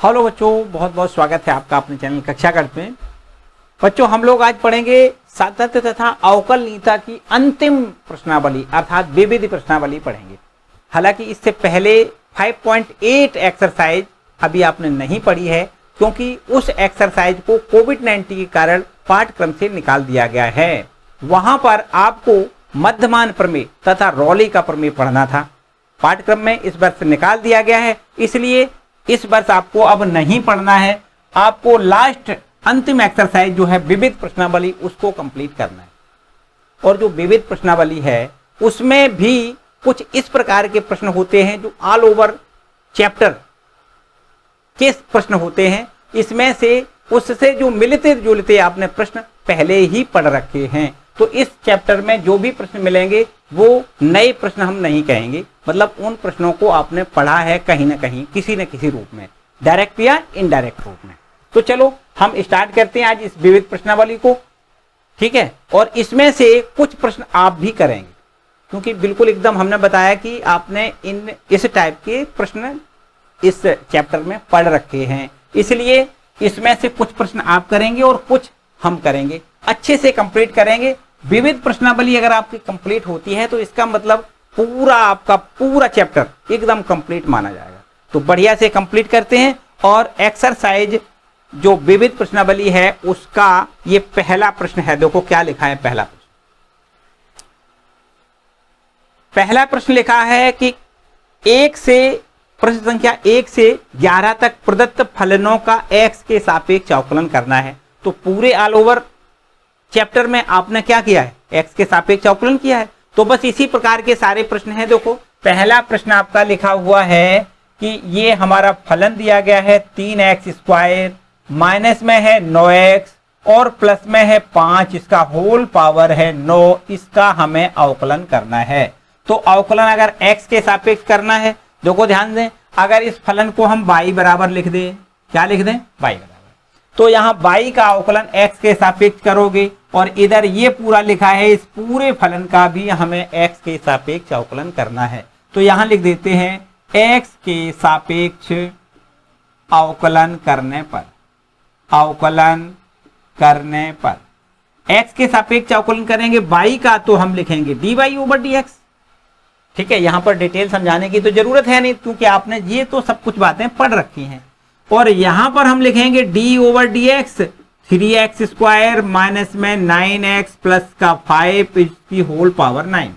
Hello बच्चों, बहुत बहुत स्वागत है आपका अपने चैनल कक्षा गणित में। बच्चों, हम लोग आज पढ़ेंगे सातत्य तथा अवकलनीयता की अंतिम प्रश्नावली अर्थात विविध प्रश्नावली पढ़ेंगे। हालांकि इससे पहले 5.8 एक्सरसाइज अभी आपने नहीं पढ़ी है, क्योंकि उस एक्सरसाइज को कोविड-19 के कारण पाठ्यक्रम से निकाल दिया गया है। वहां पर आपको मध्यमान प्रमेय तथा रॉली का प्रमेय पढ़ना था। पाठ्यक्रम में इस वर्ष निकाल दिया गया है, इसलिए इस वर्ष आपको अब नहीं पढ़ना है। आपको लास्ट अंतिम एक्सरसाइज जो है विविध प्रश्नावली, उसको कंप्लीट करना है। और जो विविध प्रश्नावली है उसमें भी कुछ इस प्रकार के प्रश्न होते हैं जो ऑल ओवर चैप्टर के प्रश्न होते हैं। इसमें से उससे जो मिलते जुलते आपने प्रश्न पहले ही पढ़ रखे हैं, तो इस चैप्टर में जो भी प्रश्न मिलेंगे वो नए प्रश्न हम नहीं कहेंगे, मतलब उन प्रश्नों को आपने पढ़ा है कहीं ना कहीं किसी न किसी रूप में, डायरेक्ट या इनडायरेक्ट रूप में। तो चलो हम स्टार्ट करते हैं आज इस विविध प्रश्नावली को, ठीक है। और इसमें से कुछ प्रश्न आप भी करेंगे, क्योंकि बिल्कुल एकदम हमने बताया कि आपने इस टाइप के प्रश्न इस चैप्टर में पढ़ रखे हैं, इसलिए इसमें से कुछ प्रश्न आप करेंगे और कुछ हम करेंगे। अच्छे से कंप्लीट करेंगे। विविध प्रश्नावली अगर आपकी कंप्लीट होती है तो इसका मतलब पूरा आपका पूरा चैप्टर एकदम कंप्लीट माना जाएगा। तो बढ़िया से कंप्लीट करते हैं। और एक्सरसाइज जो विविध प्रश्नावली है उसका ये पहला प्रश्न है। देखो क्या लिखा है। पहला प्रश्न लिखा है कि प्रश्न संख्या 1 से 11 तक प्रदत्त फलनों का x के सापेक्ष अवकलन करना है। तो पूरे ऑल ओवर चैप्टर में आपने क्या किया है, x के सापेक्ष अवकलन किया है। तो बस इसी प्रकार के सारे प्रश्न हैं। देखो पहला प्रश्न आपका लिखा हुआ है कि ये हमारा फलन दिया गया है 3x², माइनस में है 9x और प्लस में है 5, इसका होल पावर है 9, इसका हमें अवकलन करना है। तो अवकलन अगर x के सापेक्ष करना है, देखो ध्यान दें, अगर इस फलन को हम y बराबर लिख दें, क्या लिख दें, y बराबर, तो यहाँ y का अवकलन x के सापेक्ष करोगे और इधर ये पूरा लिखा है, इस पूरे फलन का भी हमें x के सापेक्ष अवकलन करना है। तो यहाँ लिख देते हैं x के सापेक्ष अवकलन करने पर x के सापेक्ष अवकलन करेंगे y का, तो हम लिखेंगे dy/dx। ठीक है, यहाँ पर डिटेल समझाने की तो जरूरत है नहीं, क्योंकि आपने ये तो सब कुछ बातें पढ़ रखी हैं। और यहां पर हम लिखेंगे d/dx 3x² माइनस में 9x प्लस का 5 इसकी होल पावर 9।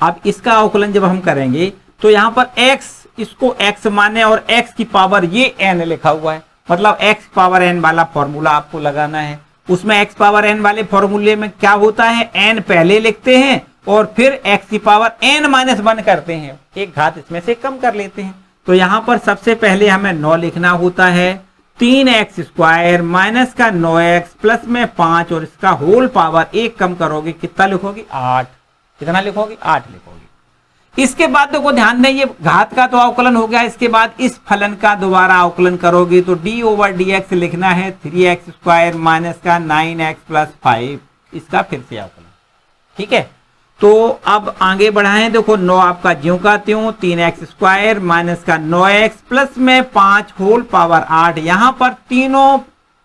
अब इसका अवकलन जब हम करेंगे तो यहां पर x, इसको x माने और x की पावर ये n लिखा हुआ है, मतलब x पावर n वाला फॉर्मूला आपको लगाना है। उसमें x पावर n वाले फॉर्मूले में क्या होता है, n पहले लिखते हैं और फिर x की पावर n-1 करते हैं, एक घात इसमें से कम कर लेते हैं। तो यहां पर सबसे पहले हमें 9 लिखना होता है, 3x² माइनस का 9x प्लस में 5 और इसका होल पावर 1 कम करोगे, कितना लिखोगे, 8। कितना लिखोगे, 8 लिखोगे। इसके बाद देखो ध्यान दें, ये घात का तो अवकलन हो गया, इसके बाद इस फलन का दोबारा अवकलन करोगे तो d/dx लिखना है 3x² माइनस का 9x प्लस 5, इसका फिर से अवकलन। ठीक है, तो अब आगे बढ़ाएं। देखो 9 आपका ज्यों का त्यों, 3x² माइनस का 9x प्लस में 5 होल पावर 8। यहां पर तीनों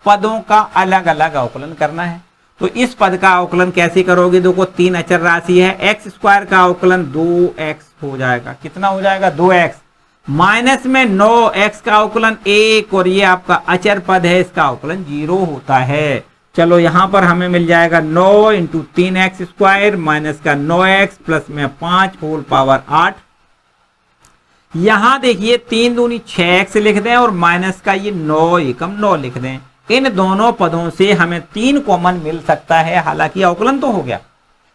पदों का अलग अलग अवकलन करना है। तो इस पद का अवकलन कैसे करोगे, देखो 3 अचर राशि है, x² का अवकलन 2x हो जाएगा। कितना हो जाएगा, 2x माइनस में 9x का अवकलन 1 और ये आपका अचर पद है, इसका अवकलन 0 होता है। चलो यहां पर हमें मिल जाएगा 9 × 3x² माइनस का 9x प्लस में 5 होल पावर 8। यहां देखिए 3 दूनी 6x लिख दें और माइनस का ये 9 एकम 9 लिख दें। इन दोनों पदों से हमें 3 कॉमन मिल सकता है, हालांकि अवकलन तो हो गया,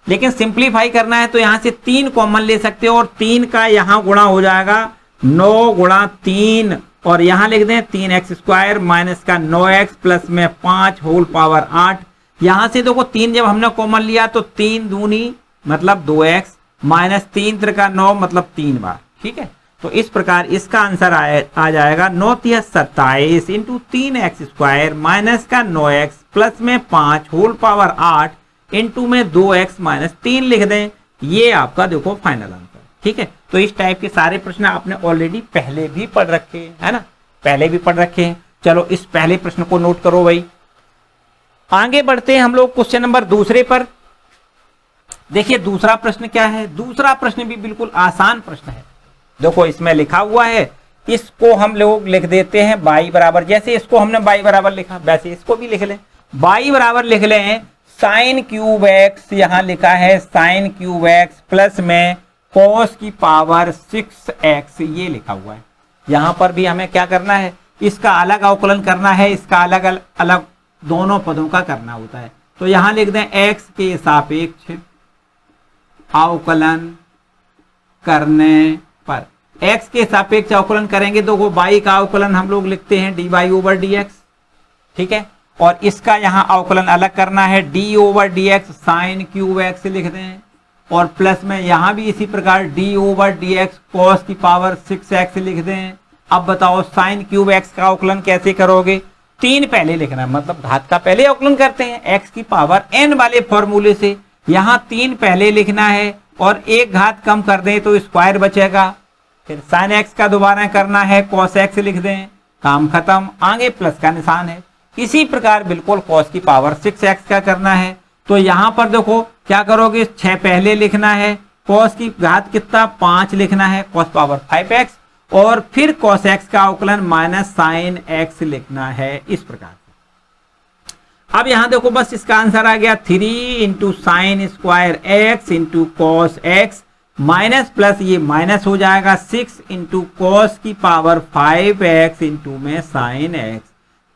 लेकिन सिंप्लीफाई करना है तो यहां से 3 कॉमन ले सकते हो और 3 का यहां गुणा हो जाएगा 9 × 3 और यहां लिख दें 3x² माइनस का 9x प्लस में 5 होल पावर 8। यहां से देखो 3 जब हमने कॉमन लिया तो 3 दूनी मतलब 2x माइनस 3 त्रिका 9 मतलब 3 बार। ठीक है, तो इस प्रकार इसका आंसर आ जाएगा 9 × 27 × 3x² माइनस का 9x प्लस में 5 होल पावर 8 इंटू में 2x माइनस 3 लिख दें। ये आपका देखो फाइनल आंसर। ठीक है, तो इस टाइप के सारे प्रश्न आपने ऑलरेडी पहले भी पढ़ रखे हैं, है ना। पहले भी पढ़ रखे हैं। चलो इस पहले प्रश्न को नोट करो भाई। आगे बढ़ते हैं हम लोग क्वेश्चन नंबर दूसरे पर। देखिए दूसरा प्रश्न क्या है। दूसरा प्रश्न भी बिल्कुल आसान प्रश्न है। देखो इसमें लिखा हुआ है, इसको हम लोग लिख देते हैं y बराबर, जैसे इसको हमने y बराबर लिखा वैसे इसको भी लिख लें। y बराबर लिख लें साइन क्यूब एक्स, यहां लिखा है साइन क्यूब एक्स प्लस में cos की पावर 6x, ये लिखा हुआ है। यहां पर भी हमें क्या करना है, इसका अलग अवकलन करना है, इसका अलग अलग दोनों पदों का करना होता है। तो यहां लिख दें x के सापेक्ष अवकलन करने पर, x के सापेक्ष अवकलन करेंगे तो वो y का अवकलन हम लोग लिखते हैं dy ओवर dx, ठीक है। और इसका यहां अवकलन अलग करना है, d over dx sine cube x लिख दें, और प्लस में यहां भी इसी प्रकार d ओवर dx cos की पावर 6x लिख दें। अब बताओ साइन क्यूब x का अवकलन कैसे करोगे, 3 पहले लिखना है, मतलब घात का पहले अवकलन करते हैं x की पावर n वाले फॉर्मूले से। यहां 3 पहले लिखना है और एक घात कम कर दें तो स्क्वायर बचेगा। फिर साइन एक्स का दोबारा करना है, कॉस एक्स लिख दें, काम खत्म, आगे प्लस का निशान है। इसी प्रकार बिल्कुल कॉस की पावर 6x का करना है। तो यहां पर देखो क्या करोगे, 6 पहले लिखना है, कॉस की घात कितना 5 लिखना है, कॉस पावर 5x, और फिर कॉस एक्स का अवकलन माइनस साइन एक्स लिखना है, इस प्रकार से। अब यहां देखो बस इसका आंसर आ गया 3 into sine square x into cos x minus plus ये माइनस हो जाएगा 6 इंटू कॉस की पावर 5x इंटू में साइन एक्स।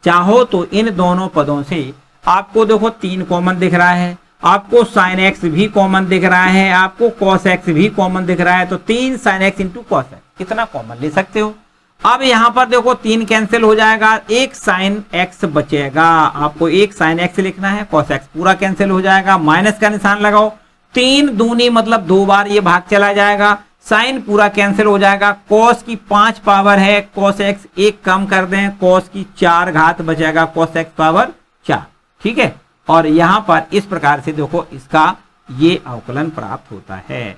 चाहो तो इन दोनों पदों से आपको देखो 3 कॉमन दिख रहा है, आपको साइन एक्स भी कॉमन दिख रहा है, आपको कॉस एक्स भी कॉमन दिख रहा है, तो 3 sine x into cos x कितना कॉमन ले सकते हो। अब यहां पर देखो 3 कैंसिल हो जाएगा, एक साइन एक्स बचेगा, आपको एक साइन एक्स लिखना है, कॉस एक्स पूरा कैंसिल हो जाएगा, माइनस का निशान लगाओ, 3 दूनी मतलब 2 बार ये भाग चला जाएगा, साइन पूरा कैंसिल हो जाएगा, कॉस की 5 पावर है, कॉस एक्स एक कम कर दें, कॉस की 4 घात बचेगा, कॉस एक्स पावर 4, ठीक है। और यहां पर इस प्रकार से देखो इसका ये अवकलन प्राप्त होता है,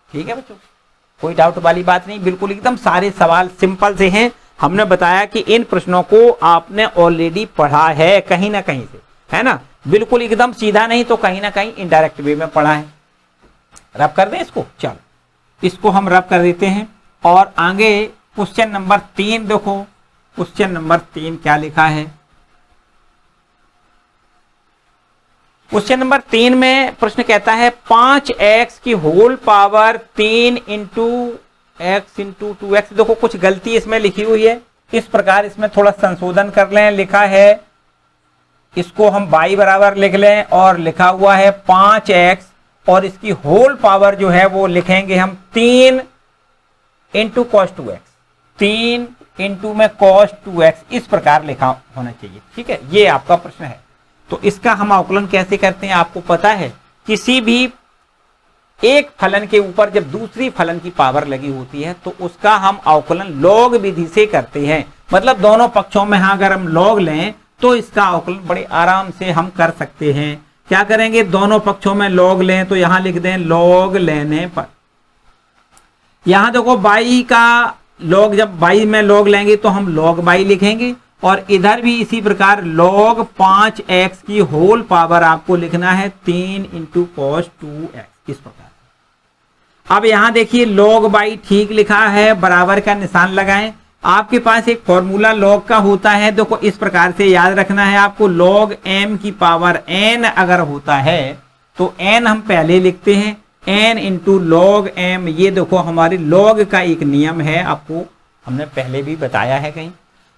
ठीक है बच्चों, कोई डाउट वाली बात नहीं, बिल्कुल एकदम सारे सवाल सिंपल से हैं। हमने बताया कि इन प्रश्नों को आपने ऑलरेडी पढ़ा है कहीं ना कहीं से, है ना, बिल्कुल एकदम सीधा नहीं तो कहीं ना कहीं इनडायरेक्ट वे में पढ़ा है। रब कर दें इसको, चलो इसको हम रब कर देते हैं। और आगे क्वेश्चन नंबर 3 देखो, क्वेश्चन नंबर 3 क्या लिखा है। क्वेश्चन नंबर 3 में प्रश्न कहता है 5x की whole power 3 into x into 2x। देखो कुछ गलती इसमें लिखी हुई है, इस प्रकार इसमें थोड़ा संशोधन कर लें। लिखा है इसको हम y बराबर लिख लें और लिखा हुआ है 5x और इसकी होल पावर जो है वो लिखेंगे हम 3 इंटू कॉस 2x, 3 इंटू में कॉस 2x, इस प्रकार लिखा होना चाहिए, ठीक है। ये आपका प्रश्न है। तो इसका हम अवकलन कैसे करते हैं आपको पता है, किसी भी एक फलन के ऊपर जब दूसरी फलन की पावर लगी होती है तो उसका हम अवकलन लॉग विधि से करते हैं। मतलब दोनों पक्षों में अगर हम लॉग लें तो इसका अवकलन बड़े आराम से हम कर सकते हैं। क्या करेंगे, दोनों पक्षों में लॉग लें तो यहां लिख दें लॉग लेने पर, यहां देखो y का लॉग, जब y में लॉग लेंगे तो हम लॉग y लिखेंगे, और इधर भी इसी प्रकार log 5x की होल पावर आपको लिखना है 3 इंटू कॉस 2x, इस प्रकार। अब यहां देखिए log y ठीक लिखा है, बराबर का निशान लगाएं। आपके पास एक फॉर्मूला log का होता है, देखो इस प्रकार से याद रखना है आपको, log m की पावर n अगर होता है तो n हम पहले लिखते हैं, n इंटू log m। ये देखो हमारे log का एक नियम है, आपको हमने पहले भी बताया है कहीं।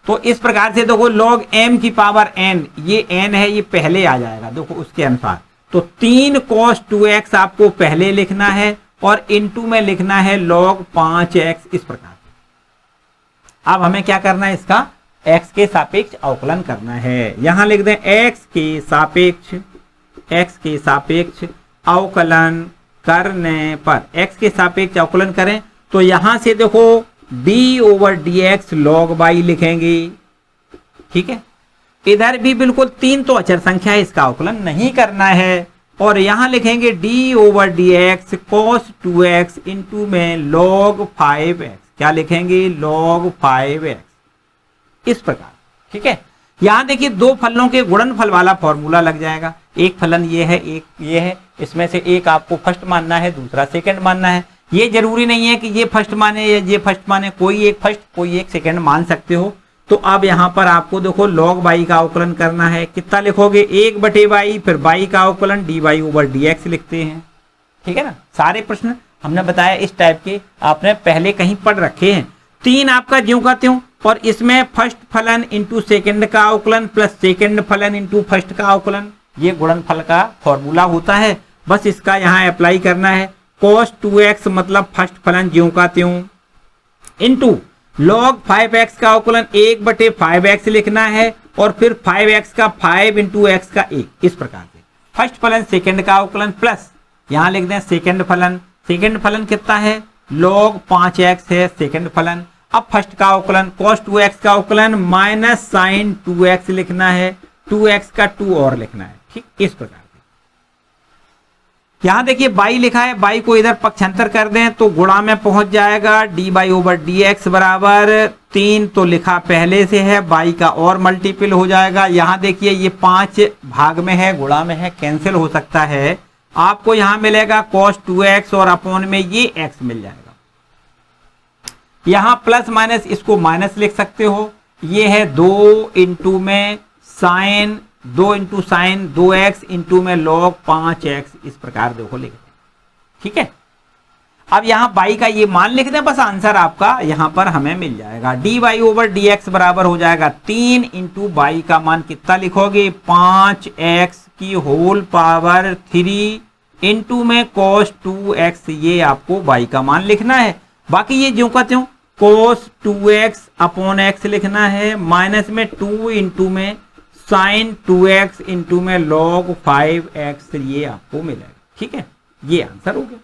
तो इस प्रकार से देखो log m की पावर n, ये n है, ये पहले आ जाएगा देखो उसके अनुसार। तो 3 cos 2x आपको पहले लिखना है और इंटू में लिखना है log 5x, इस प्रकार। अब हमें क्या करना है, इसका x के सापेक्ष अवकलन करना है। यहां लिख दें x के सापेक्ष अवकलन करने पर, x के सापेक्ष अवकलन करें तो यहां से देखो d over dx log y लिखेंगे, ठीक है। इधर भी बिल्कुल 3 तो अचर संख्या है, इसका अवकलन नहीं करना है, और यहां लिखेंगे d over dx cos 2x into में log 5x, क्या लिखेंगे log 5x। इस प्रकार। ठीक है, यहाँ देखिए दो फलनों के गुणनफल वाला फॉर्मूला लग जाएगा। एक फलन ये है, एक ये है, इसमें से एक आपको फर्स्ट मानना है, दूसरा सेकंड मानना है। ये जरूरी नहीं है कि ये फर्स्ट माने या ये फर्स्ट माने, कोई एक फर्स्ट कोई एक सेकंड मान सकते हो। तो अब यहाँ पर आपको देखो log y का अवकलन करना है। कितना लिखोगे, 1/y, फिर y का अवकलन dy/dx लिखते हैं। ठीक है ना, सारे प्रश्न हमने बताया इस टाइप के आपने पहले कहीं पढ़ रखे हैं। 3 आपका ज्यों का त्यों, और इसमें फर्स्ट फलन इंटू सेकंड का अवकलन प्लस सेकंड फलन इंटू फर्स्ट का अवकलन, ये गुणनफल का फॉर्मूला होता है। बस इसका यहाँ अप्लाई करना है। cos 2x मतलब फर्स्ट फलन ज्यों का त्यों इंटू log 5x का अवकलन 1/5x लिखना है, और फिर 5x का 5 इंटू x का 1, इस प्रकार से फर्स्ट फलन सेकंड का अवकलन प्लस यहाँ लिख दें सेकंड फलन। सेकंड फलन कितना है, log 5x है सेकंड फलन। अब फर्स्ट का अवकलन cos 2x का अवकलन माइनस sin 2x लिखना है, 2x का 2 और लिखना है। ठीक, इस प्रकार से। यहां देखिए y लिखा है, y को इधर पक्षांतर कर दें तो गुणा में पहुंच जाएगा। dy/dx बराबर 3 तो लिखा पहले से है, y का और मल्टीपल हो जाएगा। यहां देखिए ये 5 भाग में है, गुणा में है, कैंसिल हो सकता है। आपको यहां मिलेगा cos 2x और अपॉन में ये x मिल जाएगा। यहां प्लस माइनस इसको माइनस लिख सकते हो। ये है 2 इंटू में sine 2 into sine 2x into में log 5x, इस प्रकार देखो लिख दें। ठीक है, अब यहां y का ये मान लिख दें, बस आंसर आपका यहां पर हमें मिल जाएगा। dy/dx बराबर हो जाएगा 3 इंटू y का मान कितना लिखोगे, 5x की होल पावर 3 इंटू में cos 2x, ये आपको y का मान लिखना है। बाकी ये ज्यों का त्यों cos 2x अपॉन x लिखना है, माइनस में 2 इंटू में sin 2x इंटू में log 5x, ये आपको मिलेगा। ठीक है, ये आंसर हो गया।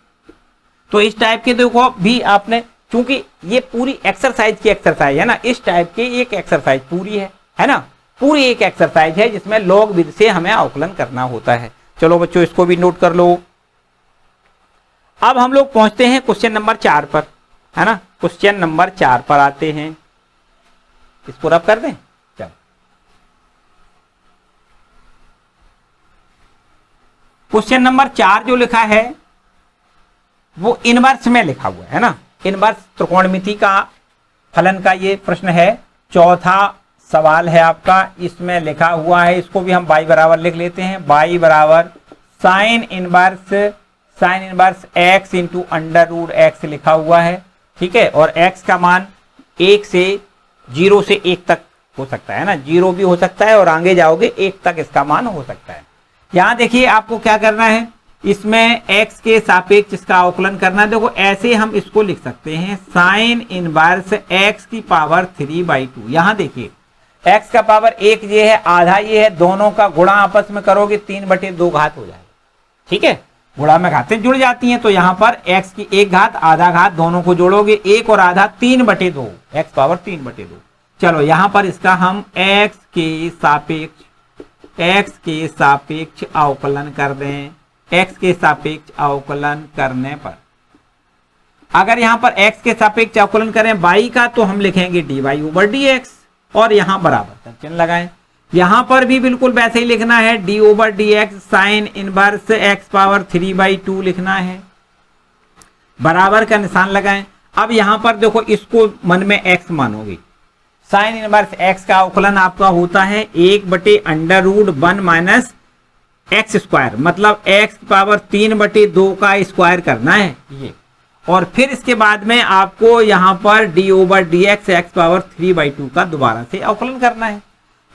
तो इस टाइप के देखो भी आपने, क्योंकि ये पूरी एक्सरसाइज की एक्सरसाइज है ना, इस टाइप के एक एक्सरसाइज पूरी है ना, पूरी एक एक्सरसाइज है जिसमें log विधि से हमें अवकलन करना होता है। चलो बच्चों इसको भी नोट कर लो। अब हम लोग पहुंचते हैं क्वेश्चन नंबर 4 पर, है ना। क्वेश्चन नंबर 4 पर आते हैं, इसको रब कर दें। चलो क्वेश्चन नंबर 4 जो लिखा है वो इनवर्स में लिखा हुआ है ना, इनवर्स त्रिकोणमिति का फलन का ये प्रश्न है। चौथा सवाल है आपका, इसमें लिखा हुआ है, इसको भी हम y बराबर लिख लेते हैं। y बराबर sine inverse x into under root x लिखा हुआ है। ठीक है, और x का मान 1 से 0 से 1 तक हो सकता है ना, 0 भी हो सकता है और आगे जाओगे 1 तक इसका मान हो सकता है। यहां देखिए आपको क्या करना है, इसमें x के सापेक्ष इसका अवकलन करना है। देखो ऐसे हम इसको लिख सकते हैं, साइन इनवर्स x की पावर 3/2। यहां देखिए x का पावर 1 ये है, आधा ये है, दोनों का गुणा आपस में करोगे 3/2 घात हो जाएगा। ठीक है, गुणा में घातें जुड़ जाती हैं, तो यहाँ पर x की 1 घात आधा घात दोनों को जोड़ोगे, 1 और आधा 3/2, x पावर 3/2। चलो यहाँ पर इसका हम x के सापेक्ष अवकलन कर दें। x के सापेक्ष अवकलन करने पर अगर यहाँ पर x के सापेक्ष अवकलन करें y का, तो हम लिखेंगे dy/dx और यहाँ बराबर चिन्ह लगाएं। यहां पर भी बिल्कुल वैसे ही लिखना है, d/dx sign inverse x power 3/2 लिखना है, बराबर का निशान लगाएं। अब यहां पर देखो इसको मन में x मानोगे, साइन इनवर्स x का अवकलन आपका होता है 1/√1 माइनस एक्स स्क्वायर, मतलब x पावर 3/2 का स्क्वायर करना है ये, और फिर इसके बाद में आपको यहां पर d/dx x पावर 3/2 का दोबारा से अवकलन करना है।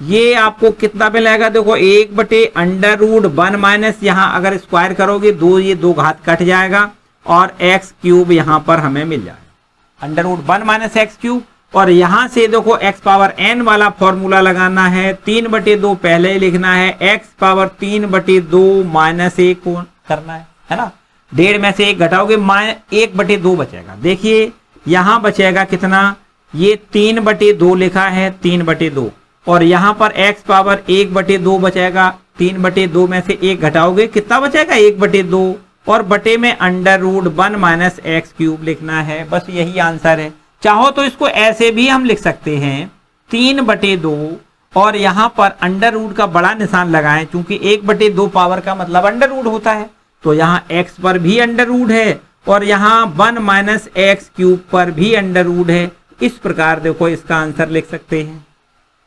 ये आपको कितना मिलेगा, देखो 1/√1 माइनस यहाँ अगर स्क्वायर करोगे 2, ये 2 घात कट जाएगा और x³ यहाँ पर हमें मिल जाएगा, √1 माइनस x³। और यहाँ से देखो x पावर n वाला फॉर्मूला लगाना है, 3/2 पहले ही लिखना है, x पावर 3/2 माइनस 1 करना है ना, 1.5 में से 1 घटाओगे 1/2 बचेगा। देखिए यहाँ बचेगा कितना, ये 3/2 लिखा है, 3/2, और यहाँ पर x पावर 1/2 बचेगा, 3/2 में से 1 घटाओगे कितना बचेगा, 1/2, और बटे में √1 माइनस x³ लिखना है। बस यही आंसर है। चाहो तो इसको ऐसे भी हम लिख सकते हैं, 3/2 और यहाँ पर अंडर रूट का बड़ा निशान लगाएं, क्योंकि 1/2 पावर का मतलब अंडर रूट होता है। तो यहाँ x पर भी अंडर रूट है और यहाँ 1 - x³ पर भी अंडर रूट है। इस प्रकार देखो इसका आंसर लिख सकते हैं।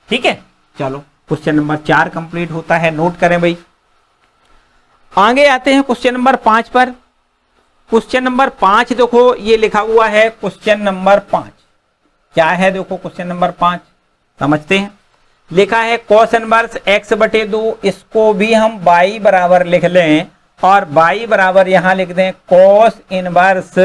ठीक है, चलो क्वेश्चन नंबर 4 कंप्लीट होता है, नोट करें भाई। आगे आते हैं क्वेश्चन नंबर 5 पर। क्वेश्चन नंबर 5 देखो ये लिखा हुआ है क्वेश्चन नंबर 5 क्या है, देखो क्वेश्चन नंबर 5 समझते हैं। लिखा है cos इनवर्स x/2, इसको भी हम y बराबर लिख लें और y बराबर यहां लिख दें cos इनवर्स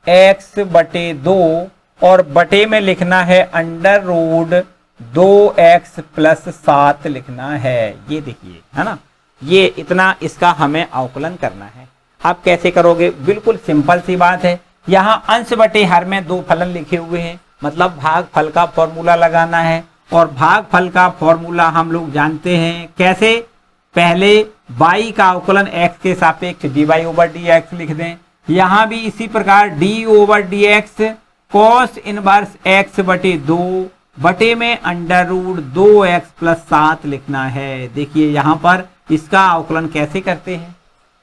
x/2 और बटे में लिखना है अंडर रूट 2x + 7 लिखना है। ये देखिए है ना, ये इतना इसका हमें अवकलन करना है। आप कैसे करोगे, बिल्कुल सिंपल सी बात है। यहाँ अंश बटे हर में दो फलन लिखे हुए हैं, मतलब भागफल का फॉर्मूला लगाना है। और भागफल का फॉर्मूला हम लोग जानते हैं कैसे, पहले y का अवकलन x के सापेक्ष dy/dx लिख दें। यहाँ भी इसी प्रकार d/dx cos इनवर्स x/2 बटे में अंडर रूट 2x + 7 लिखना है। देखिए यहाँ पर इसका अवकलन कैसे करते हैं,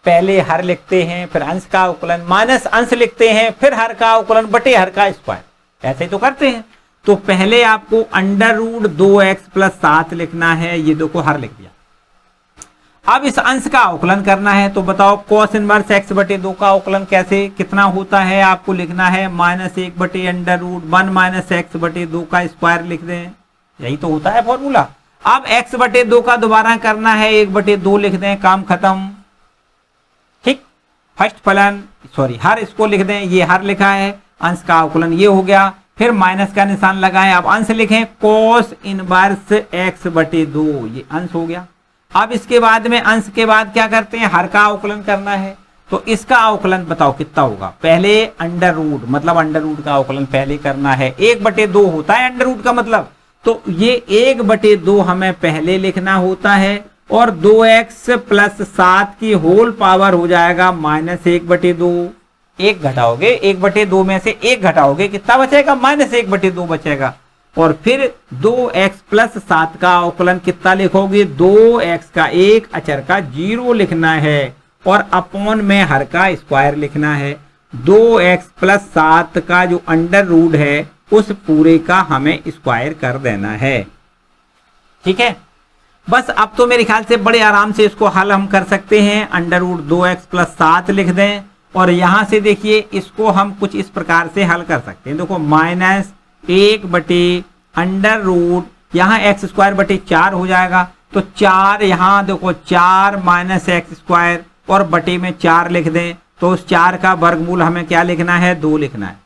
पहले हर लिखते हैं, फिर अंश का अवकलन माइनस अंश लिखते हैं, फिर हर का अवकलन बटे हर का स्क्वायर, ऐसे तो करते हैं। तो पहले आपको अंडर रूट 2x + 7 लिखना है, ये देखो हर लिख दिया। अब इस अंश का अवकलन करना है, तो बताओ cos इनवर्स x/2 का अवकलन कैसे कितना होता है, आपको लिखना है -1/अंडर रूट 1 - x/2 का स्क्वायर लिख दें, यही तो होता है फॉर्मूला। अब x/2 का दोबारा करना है 1/2 लिख दें, काम खत्म। ठीक, फर्स्ट फलन सॉरी हर इसको लिख दें, ये हर लिखा है, अंश का अवकलन ये हो गया, फिर माइनस का निशान लगाएं। अब अंश लिखें cos इनवर्स x/2, ये अंश हो गया। अब इसके बाद में अंश के बाद क्या करते हैं, हर का अवकलन करना है। तो इसका अवकलन बताओ कितना होगा, पहले अंडर रूट मतलब अंडर रूट का अवकलन पहले करना है, 1/2 होता है अंडर रूट का मतलब, तो ये 1/2 हमें पहले लिखना होता है और 2x + 7 की होल पावर हो जाएगा -1/2। 1 घटाओगे 1/2 में से 1 घटाओगे कितना बचेगा, -1/2 बचेगा। और फिर 2x + 7 का अवकलन कितना लिखोगे, 2x का 1 अचर का 0 लिखना है और अपॉन में हर का स्क्वायर लिखना है। 2x + 7 का जो अंडर रूट है उस पूरे का हमें स्क्वायर कर देना है। ठीक है, बस अब तो मेरे ख्याल से बड़े आराम से इसको हल हम कर सकते हैं। अंडर रूट 2x + 7 लिख दें और यहां से देखिए इसको हम कुछ इस प्रकार से हल कर सकते हैं। देखो -1 अंडर रूट यहाँ x² 4 हो जाएगा, तो 4 यहाँ देखो 4 - x² और बटे में 4 लिख दें, तो उस 4 का वर्गमूल हमें क्या लिखना है, 2 लिखना है।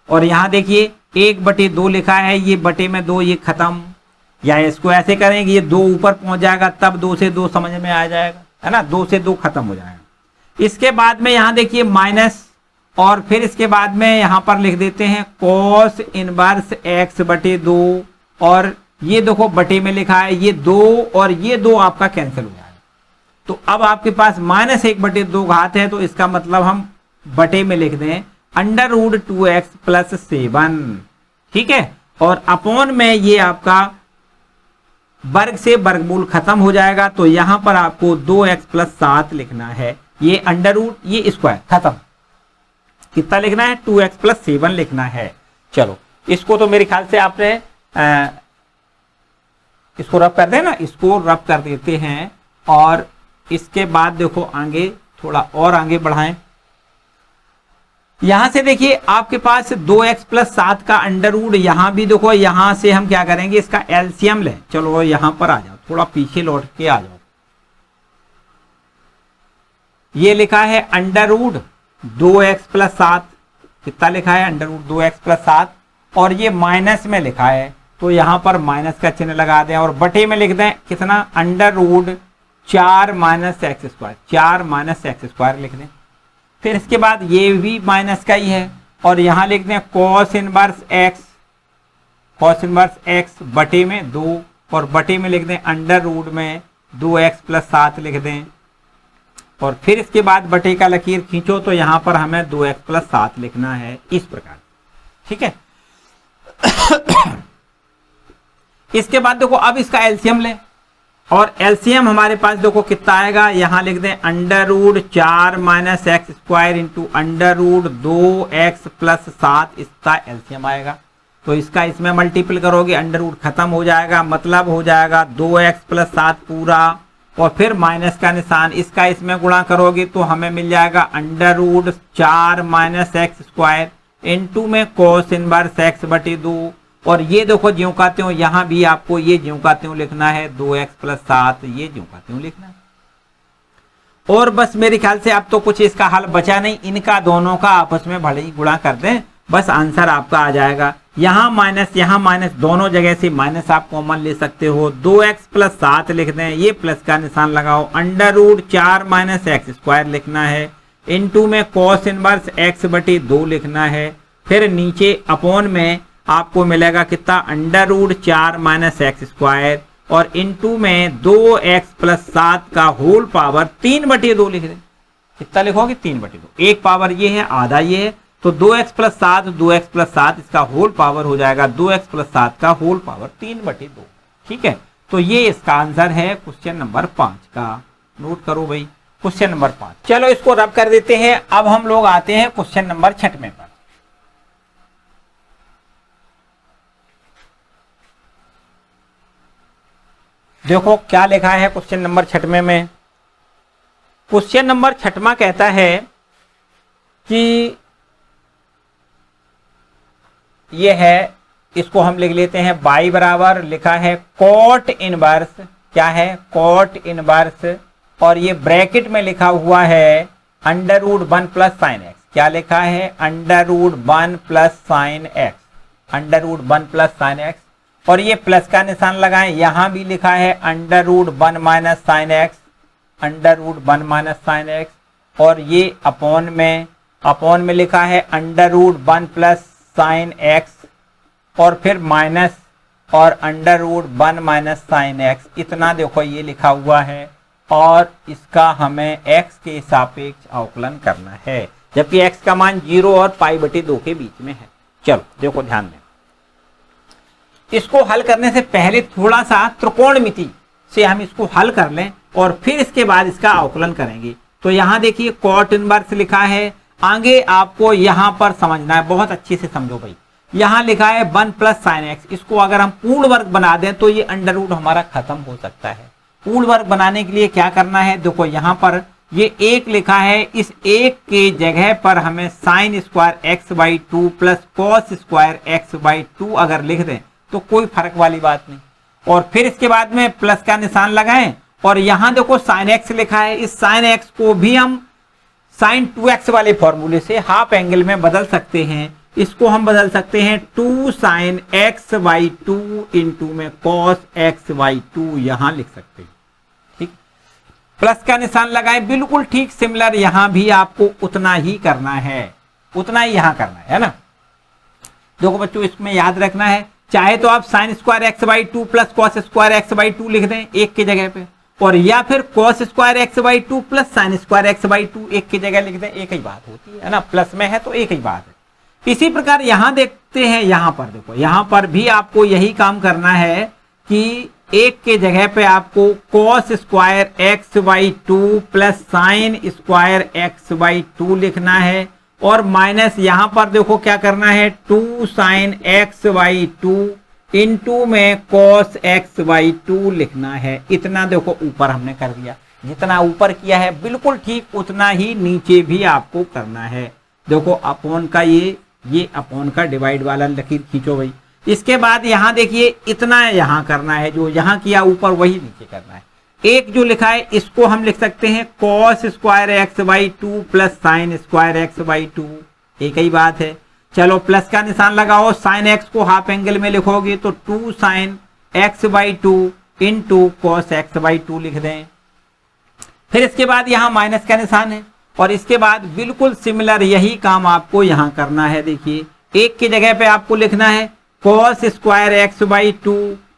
और यहाँ देखिए 1/2 लिखा है, ये बटे में 2, ये खत्म, या इसको ऐसे करेंगे ये 2 ऊपर पहुंच जाएगा, तब 2 से 2 समझ में आ जाएगा, है ना, 2 से 2 खत्म हो जाएगा। इसके बाद में यहाँ देखिए माइनस, और फिर इसके बाद में यहाँ पर लिख देते हैं cos इनवर्स x/2 और ये देखो बटे में लिखा है, ये 2 और ये 2 आपका कैंसिल हो जाएगा। तो अब आपके पास -1/2 घात है, तो इसका मतलब हम बटे में लिख दें अंडर रूट 2x + 7। ठीक है, और अपॉन में ये आपका वर्ग से वर्गमूल खत्म हो जाएगा, तो यहां पर आपको 2x + 7 लिखना है, ये अंडर रूट ये स्क्वायर खत्म, कितना लिखना है, 2x + 7 लिखना है। चलो इसको तो मेरे ख्याल से आपने इसको रब कर देना, इसको रब कर देते हैं। और इसके बाद देखो आगे थोड़ा और आगे बढ़ाएं, यहां से देखिए आपके पास 2x + 7 का अंडर रूट, यहां भी देखो, यहां से हम क्या करेंगे, इसका एलसीएम लें। चलो यहां पर आ जाओ, थोड़ा पीछे लौट के आ जाओ। ये लिखा है अंडर रूट 2x + 7, कितना लिखा है, अंडर रूट 2x + 7, और ये माइनस में लिखा है, तो यहां पर माइनस का चिन्ह लगा दें और बटे में लिख दें कितना, अंडर रूट 4 - x², 4 - x² लिख दें। फिर इसके बाद ये भी माइनस का ही है, और यहां लिख दें cos इनवर्स x बटे में 2, और बटे में लिख दें अंडर रूट में 2x + 7 लिख दें। और फिर इसके बाद बटे का लकीर खींचो, तो यहां पर हमें 2x + 7 लिखना है, इस प्रकार। ठीक है इसके बाद देखो अब इसका एलसीएम ले, और एलसीएम हमारे पास देखो कितना आएगा, यहां लिख दें under root 4 minus x square into under root 2x plus 7, इसका एलसीएम आएगा। तो इसका इसमें मल्टीपल करोगे, अंडर रूट खत्म हो जाएगा, मतलब हो जाएगा 2x प्लस 7 पूरा, और फिर माइनस का निशान, इसका इसमें गुणा करोगे तो हमें मिल जाएगा under root 4 minus x square into में कोस इनवर्स x बटे 2, और ये देखो ज्यों का त्यों यहां भी आपको ये ज्यों का त्यों लिखना है, 2x प्लस 7 ये ज्यों का त्यों लिखना है। और बस मेरे ख्याल से अब तो कुछ इसका हल बचा नहीं, इनका दोनों का आपस में भले ही गुणा कर दें, बस आंसर आपका आ जाएगा। यहाँ माइनस दोनों जगह से माइनस आप कॉमन ले सकते हो, 2x प्लस 7 लिख दें, ये प्लस का निशान लगाओ, under root 4 minus x square लिखना है, इनटू में कॉस इनवर्स x बटे 2 लिखना है, फिर नीचे अपॉन में आपको मिलेगा कितना, under root 4 minus x square और इनटू में 2x प्लस 7 का होल पावर 3 बटे 2 लिख दें। कितना लिखोगे, 3 बटे 2, एक पावर ये है, आधा ये है, तो 2x प्लस 7 2x प्लस 7 इसका होल पावर हो जाएगा 2x प्लस 7 का होल पावर 3 बटे 2। ठीक है, तो ये इसका आंसर है क्वेश्चन नंबर 5 का। नोट करो भाई, क्वेश्चन नंबर 5। चलो इसको रब कर देते हैं। अब हम लोग आते हैं क्वेश्चन नंबर 6 पर। देखो क्या लिखा है क्वेश्चन नंबर 6 में। क्वेश्चन नंबर 6 कहता है कि ये है, इसको हम लिख लेते हैं y बराबर, लिखा है कॉट इनवर्स, क्या है कॉट इनवर्स, और ये ब्रैकेट में लिखा हुआ है under root 1 plus sine x. क्या लिखा है, under root 1 plus sine x, under root 1 plus sine x, और ये प्लस का निशान लगाएं, यहां भी लिखा है under root 1 minus sine x, under root 1 minus sine x, और ये अपॉन में लिखा है under root 1 plus sine x, और फिर माइनस और under root 1 minus sine x, इतना देखो ये लिखा हुआ है, और इसका हमें x के सापेक्ष अवकलन करना है, जबकि x का मान 0 और पाई बटे 2 के बीच में है। चलो देखो ध्यान दें, इसको हल करने से पहले थोड़ा सा त्रिकोणमिति से हम इसको हल कर लें और फिर इसके बाद इसका अवकलन करेंगे। तो यहां देखिए कॉट इनवर्स लिखा है, आगे आपको यहां पर समझना है, बहुत अच्छे से समझो भाई। यहां लिखा है 1 प्लस साइन एक्स, इसको अगर हम पूर्ण वर्ग बना दें तो ये अंडर रूट हमारा खत्म हो सकता है। पूर्ण वर्ग बनाने के लिए क्या करना है, देखो यहां पर ये 1 लिखा है, इस 1 के जगह पर हमें sine square x by 2 plus cos square x by 2 अगर लिख दें तो कोई फर्क वाली बात नहीं, और फिर इसके बाद में प्लस का निशान लगाएं, और यहां देखो साइन एक्स लिखा है, इस साइन एक्स को भी हम साइन 2x वाले फॉर्मूले से हाफ एंगल में बदल सकते हैं। इसको हम बदल सकते हैं 2 साइन एक्स बाई 2 इंटू में कॉस एक्स बाई 2 यहां लिख सकते हैं। ठीक, प्लस का निशान लगाएं, बिल्कुल ठीक सिमिलर यहां भी आपको उतना ही करना है, उतना ही यहां करना है ना। देखो बच्चों इसमें याद रखना है, चाहे तो आप sine square x by 2 plus cos square x by 2 लिख दें 1 की जगह पे, और या फिर cos square x by 2 plus sine square x by 2 1 की जगह लिख दें, एक ही बात होती है ना, प्लस में है तो एक ही बात है। इसी प्रकार यहां देखते हैं, यहां पर देखो, यहां पर भी आपको यही काम करना है कि 1 के जगह पे आपको cos square x by 2 plus sine square x by 2 लिखना है, और माइनस यहां पर देखो क्या करना है 2 साइन एक्स बाई 2 इंटू में कॉस एक्स बाई 2 लिखना है। इतना देखो ऊपर हमने कर दिया, जितना ऊपर किया है बिल्कुल ठीक उतना ही नीचे भी आपको करना है। देखो अपॉन का ये अपॉन का डिवाइड वाला लकीर खींचो भाई। इसके बाद यहां देखिए इतना यहां करना है, जो यहां किया ऊपर वही नीचे करना है। एक जो लिखा है इसको हम लिख सकते हैं cos square x by 2 plus sine square x by 2, एक ही बात है। चलो प्लस का निशान लगाओ, साइन एक्स को हाफ एंगल में लिखोगे तो 2 sign x by 2 into cos x by 2 लिख दें। फिर इसके बाद यहाँ माइनस का निशान है, और इसके बाद बिल्कुल सिमिलर यही काम आपको यहाँ करना है। देखिए 1 की जगह पे आपको लिखना है cos square x by 2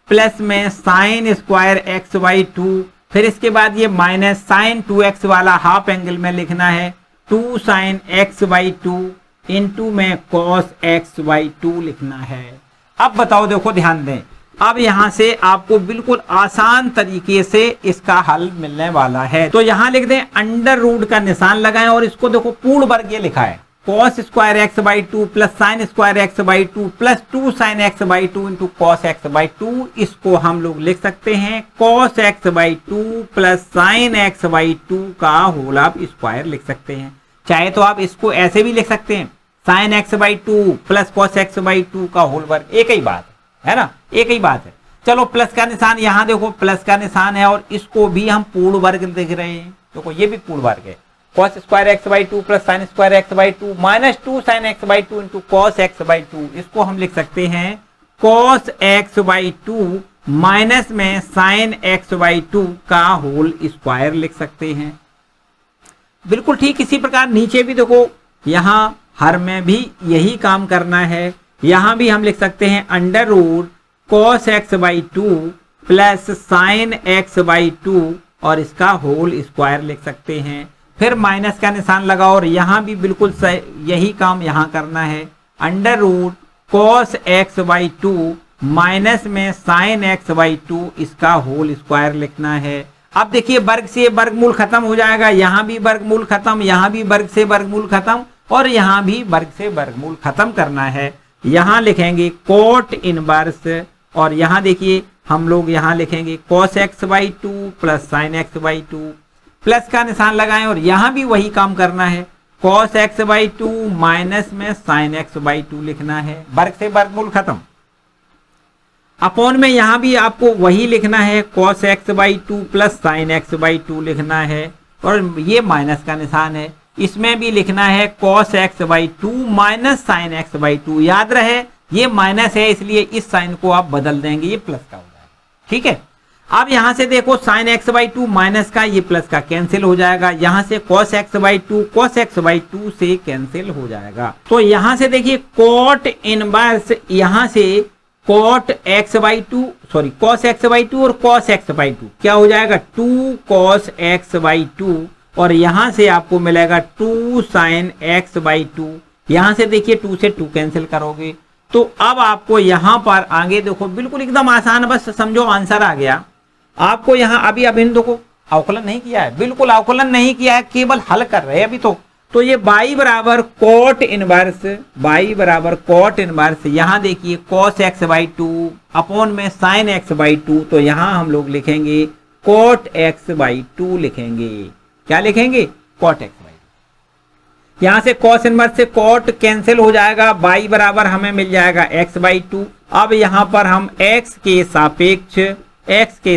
plus में साइन स्क्वायर एक्स बाई 2, फिर इसके बाद ये माइनस साइन 2x वाला हाफ एंगल में लिखना है 2 साइन एक्स बाई 2 इंटू में कॉस एक्स बाई 2 लिखना है। अब बताओ, देखो ध्यान दें, अब यहां से आपको बिल्कुल आसान तरीके से इसका हल मिलने वाला है। तो यहां लिख दें अंडर रूट का निशान लगाएं और इसको देखो पूर्ण वर्ग ये लिखा है cos square x by two plus sine square x by two plus 2 sign x by two into cos x by to. इसको हम लोग लिख सकते हैं cos x by two plus sine x by to का होल आप square लिख सकते हैं। चाहे तो आप इसको ऐसे भी लिख सकते हैं sign x by two plus cos x by to का होल वर्ग, एक ही बात है ना, एक ही बात है। चलो प्लस का निशान यहां देखो प्लस का निशान है और इसको भी हम पूर्ण वर्ग देख रहे हैं। देखो ये भी पूर्ण वर्ग है cos square x by two plus sine square x by two minus 2 sign x by two into cos x by to. इसको हम लिख सकते हैं cos x by two minus में साइन एक्स बाई टू का होल स्क्वायर लिख सकते हैं। बिल्कुल ठीक इसी प्रकार नीचे भी देखो यहां हर में भी यही काम करना है। यहां भी हम लिख सकते हैं under root cos x by two plus sine x by two और इसका होल स्क्वायर लिख सकते हैं। फिर माइनस का निशान लगाओ और यहां भी बिल्कुल यही काम यहां करना है under root cos x by two minus में साइन एक्स बाई टू इसका होल स्क्वायर लिखना है। अब देखिए वर्ग से वर्गमूल खत्म हो जाएगा, यहां भी वर्गमूल खत्म, यहां भी वर्ग से वर्गमूल खत्म और यहां भी वर्ग से वर्गमूल खत्म करना है। यहां लिखेंगे कोट इनवर्स और यहां देखिए हम लोग यहां लिखेंगे cos x by two plus sine x by two. Plus का निशान लगाएं और यहां भी वही काम करना है cos x by two minus में साइन एक्स बाई टू लिखना है। वर्ग से वर्गमूल खत्म। अपॉन में यहां भी आपको वही लिखना है cos x by two plus sine x by to लिखना है और ये माइनस का निशान है। इसमें भी लिखना है cos x by two minus sine x by to. याद रहे ये माइनस है इसलिए इस साइन को आप बदल देंगे, ये प्लस का हो जाएगा। ठीक है, अब यहां से देखो sign x by two minus का ये प्लस का कैंसिल हो जाएगा। यहां से cos x by to cos x by to से कैंसिल हो जाएगा। तो यहां से देखिए कोट इनवर्स यहां से cos एक्स बाई टू और cos एक्स बाई टू क्या हो जाएगा 2 cos एक्स बाई टू और यहां से आपको मिलेगा 2 साइन एक्स बाई टू। यहां से देखिए 2 से 2 कैंसिल करोगे तो अब आपको यहां पर आगे देखो बिल्कुल एकदम आसान, बस समझो आंसर आ गया। आपको यहां अभी देखो अवकलन नहीं किया है, बिल्कुल अवकलन नहीं किया है, केवल हल कर रहे हैं अभी तो ये y बराबर कोट इनवर्स यहां देखिए cos x by two upon में साइन एक्स बाई टू। तो यहां हम लोग लिखेंगे कोट एक्स बाई टू लिखेंगे। क्या लिखेंगे कोट एक्स बाई टू। यहां से cos इनवर्स से कोट कैंसिल हो जाएगा, y बराबर हमें मिल जाएगा x बाई टू। अब यहां पर हम x के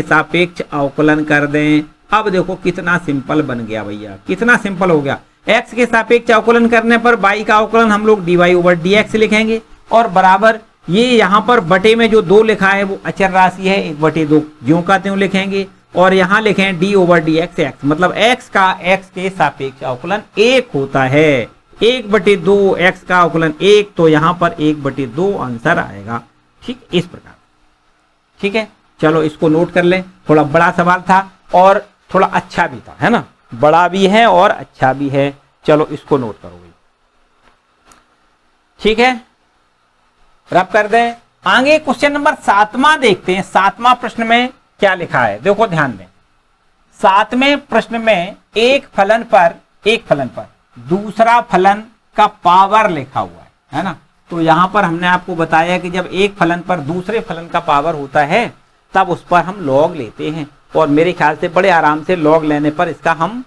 सापेक्ष अवकलन कर दें। अब देखो कितना सिंपल बन गया भैया, कितना सिंपल हो गया। x के सापेक्ष अवकलन करने पर y का अवकलन हम लोग dy ओवर dx लिखेंगे और बराबर ये यहाँ पर बटे में जो 2 लिखा है वो अचर राशि है, 1/2 ज्यों का त्यों लिखेंगे और यहाँ लिखें d ओवर dx x, मतलब x का x के सापेक्ष अवकलन 1 होता है। 1/2 x का अवकलन 1, तो यहाँ पर 1/2 आंसर आएगा। ठीक इस प्रकार। ठीक है, चलो इसको नोट कर लें। थोड़ा बड़ा सवाल था और थोड़ा अच्छा भी था, है ना, बड़ा भी है और अच्छा भी है। चलो इसको नोट करो। ठीक है, रब कर दें। आगे क्वेश्चन नंबर 7वां देखते हैं। 7वां प्रश्न में क्या लिखा है, देखो ध्यान दें। 7वें प्रश्न में एक फलन पर दूसरा फलन का पावर लिखा हुआ है ना। तो यहां पर हमने आपको बताया कि जब एक फलन पर दूसरे फलन का पावर होता है तब उस पर हम लॉग लेते हैं और मेरे ख्याल से बड़े आराम से लॉग लेने पर इसका हम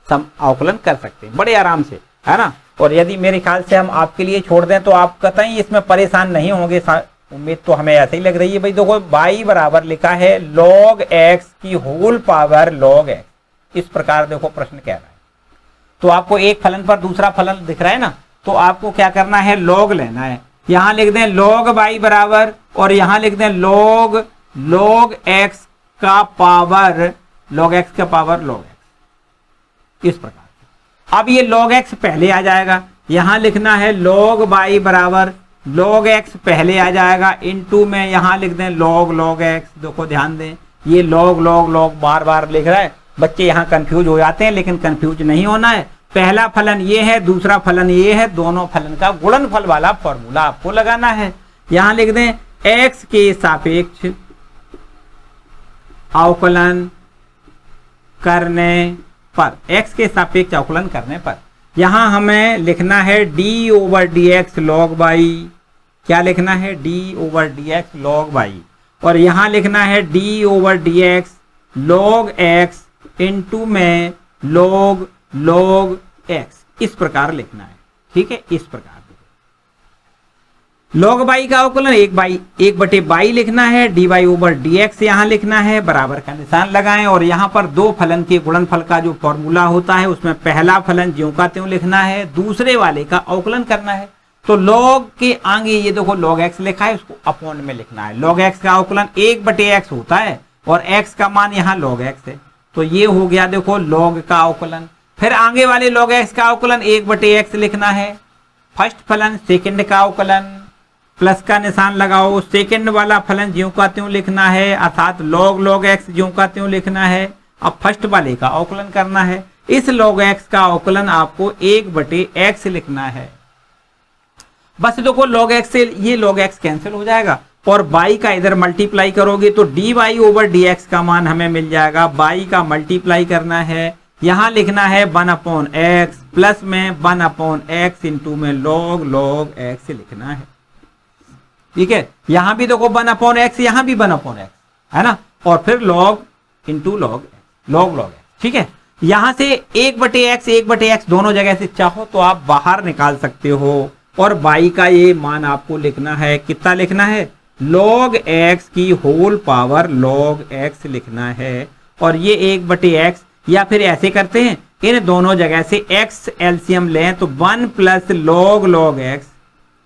अवकलन कर सकते हैं बड़े आराम से, है ना। और यदि मेरे ख्याल से हम आपके लिए छोड़ दें तो आप कतई इसमें परेशान नहीं होंगे। उम्मीद तो हमें ऐसे ही लग रही है भाई। देखो y बराबर लिखा है log x की होल पावर log x, इस प्रकार देखो प्रश्न कह रहा है। तो आपको एक फलन पर दूसरा फलन दिख रहा है ना, तो आपको क्या करना है log लेना है। यहां लिख दें log y बराबर और यहां लिख दें log x का पावर log x, इस प्रकार। अब ये log x पहले आ जाएगा, यहां लिखना है log y बराबर log x पहले आ जाएगा, इनटू में यहां लिख दें log x। देखो ध्यान दें, ये log बार बार लिख रहा है, बच्चे यहां कंफ्यूज हो जाते हैं, लेकिन कंफ्यूज नहीं होना है। पहला फलन ये है, दूसरा फलन ये है, दोनों फलन का गुणनफल वाला फॉर्मूला आपको लगाना है। यहां लिख दें x के सापेक्ष अवकलन करने पर, x के सापेक्ष अवकलन करने पर यहां हमें लिखना है d over d x log by, क्या लिखना है d over d x log by, और यहां लिखना है d over d x log x into में लॉग लॉग एक्स, इस प्रकार लिखना है। ठीक है, इस प्रकार लॉग बाई का अवकलन एक बटे बाई लिखना है, d y over d x यहां लिखना है, बराबर का निशान लगाएं, और यहां पर दो फलन के गुणनफल का जो फॉर्मूला होता है उसमें पहला फलन ज्यों का त्यों लिखना है, दूसरे वाले का अवकलन करना है। तो लॉग के आगे ये देखो लॉग एक्स लिखा है, उसको अपॉन में लिखना है। लॉग एक्स का अवकलन एक बटे एक्स होता है और एक्स का मान यहाँ लॉग एक्स है, तो ये हो गया देखो लॉग का अवकलन। फिर आगे वाले लॉग एक्स का अवकलन एक बटे एक्स लिखना है, फर्स्ट फलन सेकंड का अवकलन, प्लस का निशान लगाओ, सेकंड वाला फलन ज्यों का त्यों लिखना है, अर्थात लॉग लॉग एक्स ज्यों का त्यों लिखना है। अब फर्स्ट वाले का अवकलन करना है, इस लॉग एक्स का अवकलन आपको एक बटे एक्स लिखना है। बस देखो लॉग एक्स से ये लॉग एक्स कैंसिल हो जाएगा और बाई का इधर मल्टीप्लाई करोगे तो d y over d x का मान हमें मिल जाएगा। बाई का मल्टीप्लाई करना है, यहां लिखना है 1/x प्लस में 1/x इंटू में लॉग लॉग एक्स लिखना है। ठीक है, यहां भी देखो 1/x, यहां भी 1/x है ना, और फिर log into log log log x. ठीक है, यहां से 1/x दोनों जगह से चाहो तो आप बाहर निकाल सकते हो, और बाई का ये मान आपको लिखना है, कितना लिखना है, log x की होल पावर log x लिखना है, और ये 1/x, या फिर ऐसे करते हैं इन दोनों जगह से x एलसीएम लें तो 1 plus log log x,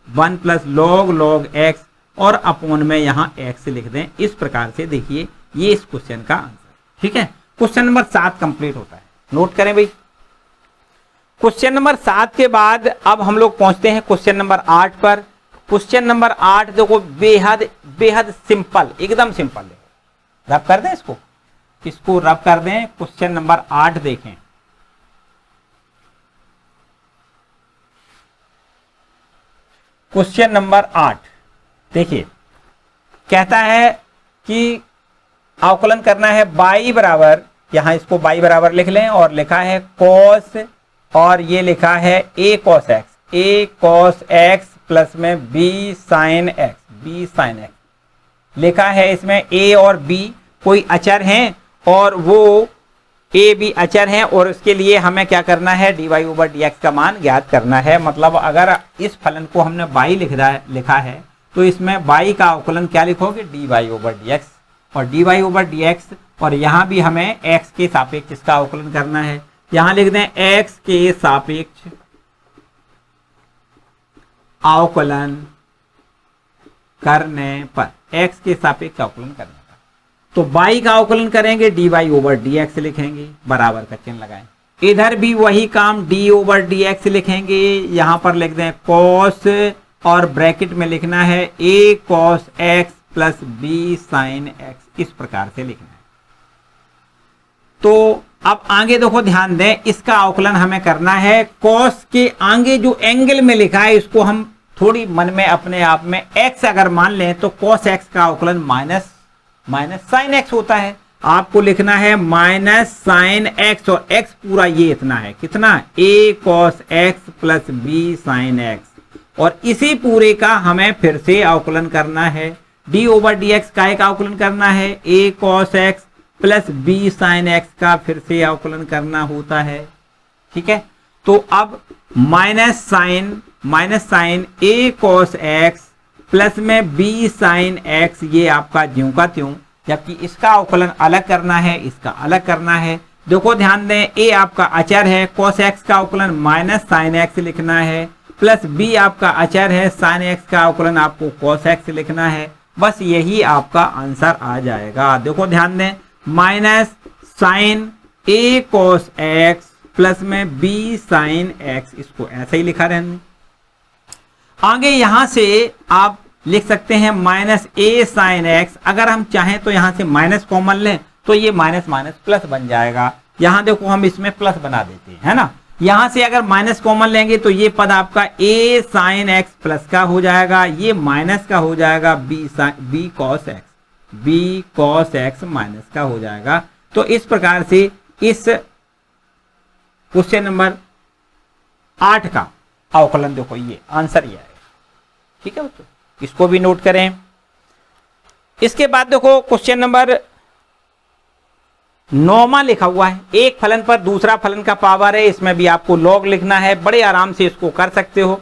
1 plus log log x, और अपॉन में यहां x लिख दें। इस प्रकार से देखिए ये इस क्वेश्चन का आंसर। ठीक है, क्वेश्चन नंबर 7 कंप्लीट होता है, नोट करें भाई। क्वेश्चन नंबर 7 के बाद अब हम लोग पहुंचते हैं क्वेश्चन नंबर 8 पर। क्वेश्चन नंबर 8 देखो बेहद बेहद सिंपल, एकदम सिंपल है। रब कर दें इसको रब कर दें। क्वेश्चन नंबर 8 देखें, क्वेश्चन नंबर 8 देखिए, कहता है कि अवकलन करना है बाई बराबर, यहां इसको बाई बराबर लिख लें, और लिखा है कॉस, और ये लिखा है a cos x प्लस में b sin x लिखा है। इसमें a और b कोई अचर हैं और वो a b अचर हैं, और उसके लिए हमें क्या करना है, dy ओवर dx का मान ज्ञात करना है। मतलब अगर इस फलन को हमने बाई लिखा है तो इसमें बाई का अवकलन क्या लिखोगे, dy ओवर dx, और dy ओवर dx, और यहां भी हमें x के सापेक्ष इसका अवकलन करना है। यहां लिख दें x के सापेक्ष अवकलन करने पर, x के सापेक्ष अवकलन करने पर, तो बाई का अवकलन करेंगे dy ओवर dx लिखेंगे, बराबर का चिन्ह लगाएं। इधर भी वही काम d ओवर dx लिखेंगे, यहां पर लिख दें cos, और ब्रैकेट में लिखना है a cos x plus b sin x, इस प्रकार से लिखना है। तो अब आगे देखो ध्यान दें, इसका अवकलन हमें करना है। कॉस के आगे जो एंगल में लिखा है इसको हम थोड़ी मन में अपने आप में x अगर मान लें तो cos x का अवकलन माइनस sin x होता है। आपको लिखना है माइनस sin x, और x पूरा ये इतना है, कितना, a cos x plus b sin x, और इसी पूरे का हमें फिर से अवकलन करना है। d ओवर dx का एक अवकलन करना है, a cos x plus b sin x का फिर से अवकलन करना होता है। ठीक है, तो अब minus sine a cos x plus में b sin x, ये आपका ज्यों का त्यों, जबकि इसका अवकलन अलग करना है, इसका अलग करना है। देखो ध्यान दें, a आपका अचर है, cos x का अवकलन माइनस साइन x लिखना है, प्लस b आपका अचर है, sin x का अवकलन आपको cos x लिखना है। बस यही आपका आंसर आ जाएगा। देखो ध्यान दें, minus sine a cos x plus में b sin x, इसको ऐसे ही लिखा रहने। आगे यहां से आप लिख सकते हैं माइनस a sin x, अगर हम चाहें तो यहां से माइनस कॉमन लें तो ये माइनस माइनस प्लस बन जाएगा। यहां देखो हम इसमें प्लस बना देते हैं, है ना, यहां से अगर माइनस कॉमन लेंगे तो ये पद आपका a sin x प्लस का हो जाएगा, ये माइनस का हो जाएगा b cos x माइनस का हो जाएगा। तो इस प्रकार से इस क्वेश्चन नंबर 8 का अवकलन देखो ये आंसर ये आएगा। ठीक है दोस्तों, इसको भी नोट करें। इसके बाद देखो क्वेश्चन नंबर 9 लिखा हुआ है, एक फलन पर दूसरा फलन का पावर है, इसमें भी आपको लॉग लिखना है, बड़े आराम से इसको कर सकते हो।